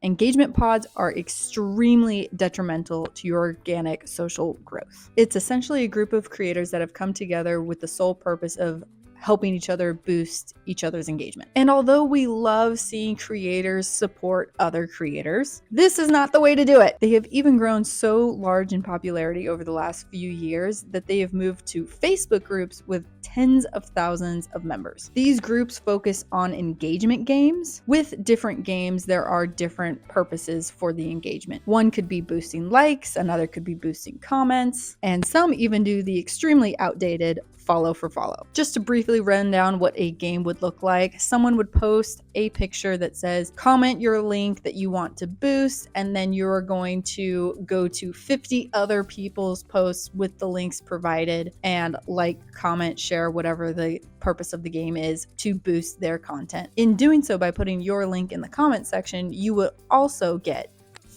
engagement pods are extremely detrimental to your organic social growth. It's essentially a group of creators that have come together with the sole purpose of helping each other boost each other's engagement. And although we love seeing creators support other creators, this is not the way to do it. They have even grown so large in popularity over the last few years that they have moved to Facebook groups with tens of thousands of members. These groups focus on engagement games. With different games, there are different purposes for the engagement. One could be boosting likes, another could be boosting comments, and some even do the extremely outdated follow for follow. Just to briefly run down what a game would look like, someone would post a picture that says, comment your link that you want to boost, and then you're going to go to 50 other people's posts with the links provided and like, comment, share, whatever the purpose of the game is to boost their content. In doing so, by putting your link in the comment section, you will also get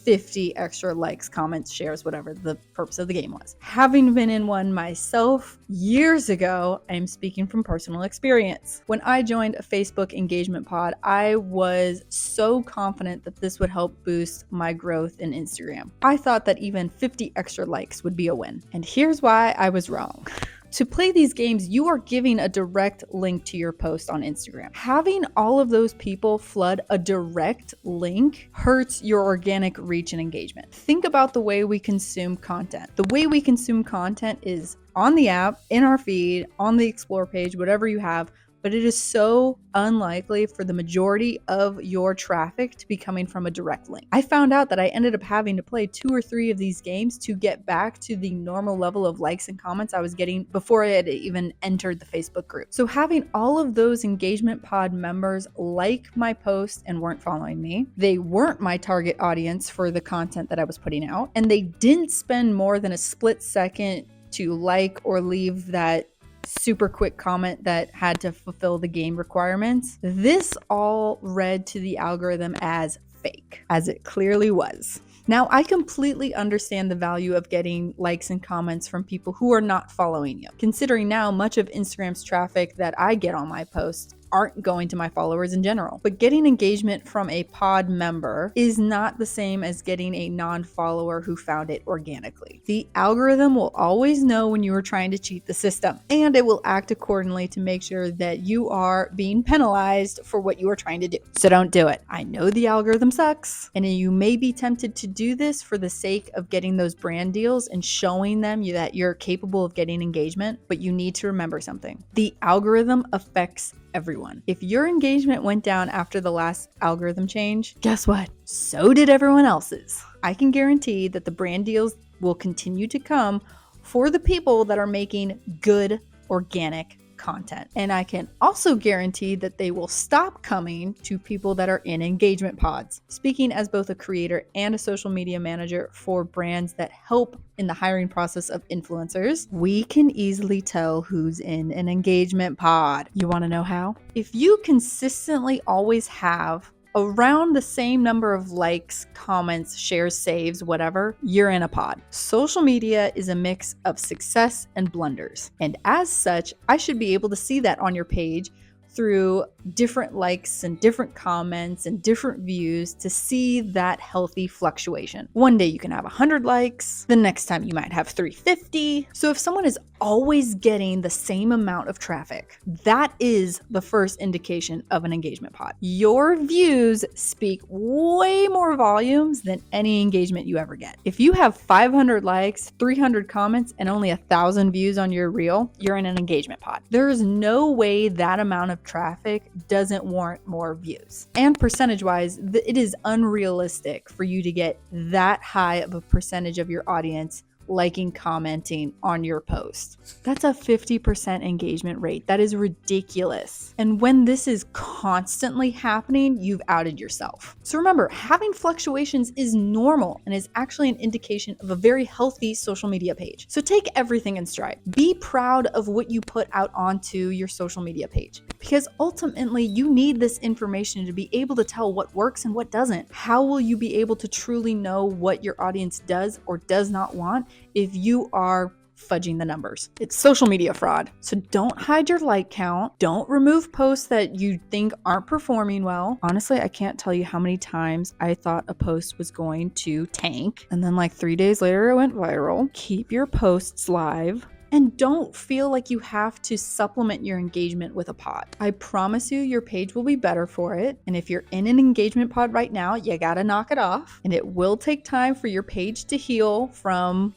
50 extra likes, comments, shares, whatever the purpose of the game was. Having been in one myself years ago, I'm speaking from personal experience. When I joined a Facebook engagement pod, I was so confident that this would help boost my growth in Instagram. I thought that even 50 extra likes would be a win. And here's why I was wrong. To play these games, you are giving a direct link to your post on Instagram. Having all of those people flood a direct link hurts your organic reach and engagement. Think about the way we consume content. The way we consume content is on the app, in our feed, on the explore page, whatever you have, but it is so unlikely for the majority of your traffic to be coming from a direct link. I found out that I ended up having to play 2 or 3 of these games to get back to the normal level of likes and comments I was getting before I had even entered the Facebook group. So having all of those engagement pod members like my post and weren't following me, they weren't my target audience for the content that I was putting out, and they didn't spend more than a split second to like or leave that super quick comment that had to fulfill the game requirements. This all read to the algorithm as fake, as it clearly was. Now, I completely understand the value of getting likes and comments from people who are not following you, considering now much of Instagram's traffic that I get on my posts aren't going to my followers in general. But getting engagement from a pod member is not the same as getting a non-follower who found it organically. The algorithm will always know when you are trying to cheat the system, and it will act accordingly to make sure that you are being penalized for what you are trying to do. So don't do it. I know the algorithm sucks, and you may be tempted to do this for the sake of getting those brand deals and showing them that you're capable of getting engagement, but you need to remember something. The algorithm affects everyone. If your engagement went down after the last algorithm change, guess what? So did everyone else's. I can guarantee that the brand deals will continue to come for the people that are making good organic content. And I can also guarantee that they will stop coming to people that are in engagement pods. Speaking as both a creator and a social media manager for brands that help in the hiring process of influencers, we can easily tell who's in an engagement pod. You want to know how? If you consistently always have around the same number of likes, comments, shares, saves, whatever, you're in a pod. Social media is a mix of success and blunders. And as such, I should be able to see that on your page through different likes and different comments and different views to see that healthy fluctuation. One day you can have 100 likes, the next time you might have 350. So if someone is always getting the same amount of traffic, that is the first indication of an engagement pod. Your views speak way more volumes than any engagement you ever get. If you have 500 likes, 300 comments, and only 1,000 views on your reel, you're in an engagement pod. There is no way that amount of traffic doesn't warrant more views. And percentage-wise, it is unrealistic for you to get that high of a percentage of your audience liking, commenting on your post. That's a 50% engagement rate. That is ridiculous. And when this is constantly happening, you've outed yourself. So remember, having fluctuations is normal and is actually an indication of a very healthy social media page. So take everything in stride. Be proud of what you put out onto your social media page, because ultimately you need this information to be able to tell what works and what doesn't. How will you be able to truly know what your audience does or does not want if you are fudging the numbers. It's social media fraud. So don't hide your like count. Don't remove posts that you think aren't performing well. Honestly, I can't tell you how many times I thought a post was going to tank, and then like 3 days later it went viral. Keep your posts live. And don't feel like you have to supplement your engagement with a pod. I promise you, your page will be better for it. And if you're in an engagement pod right now, you gotta knock it off. And it will take time for your page to heal from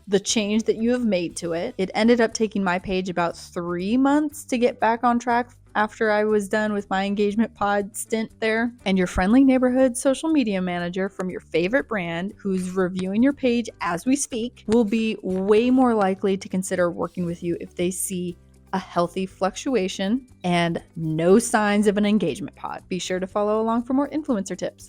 the change that you have made to it. It ended up taking my page about 3 months to get back on track after I was done with my engagement pod stint there. And your friendly neighborhood social media manager from your favorite brand, who's reviewing your page as we speak, will be way more likely to consider working with you if they see a healthy fluctuation and no signs of an engagement pod. Be sure to follow along for more influencer tips.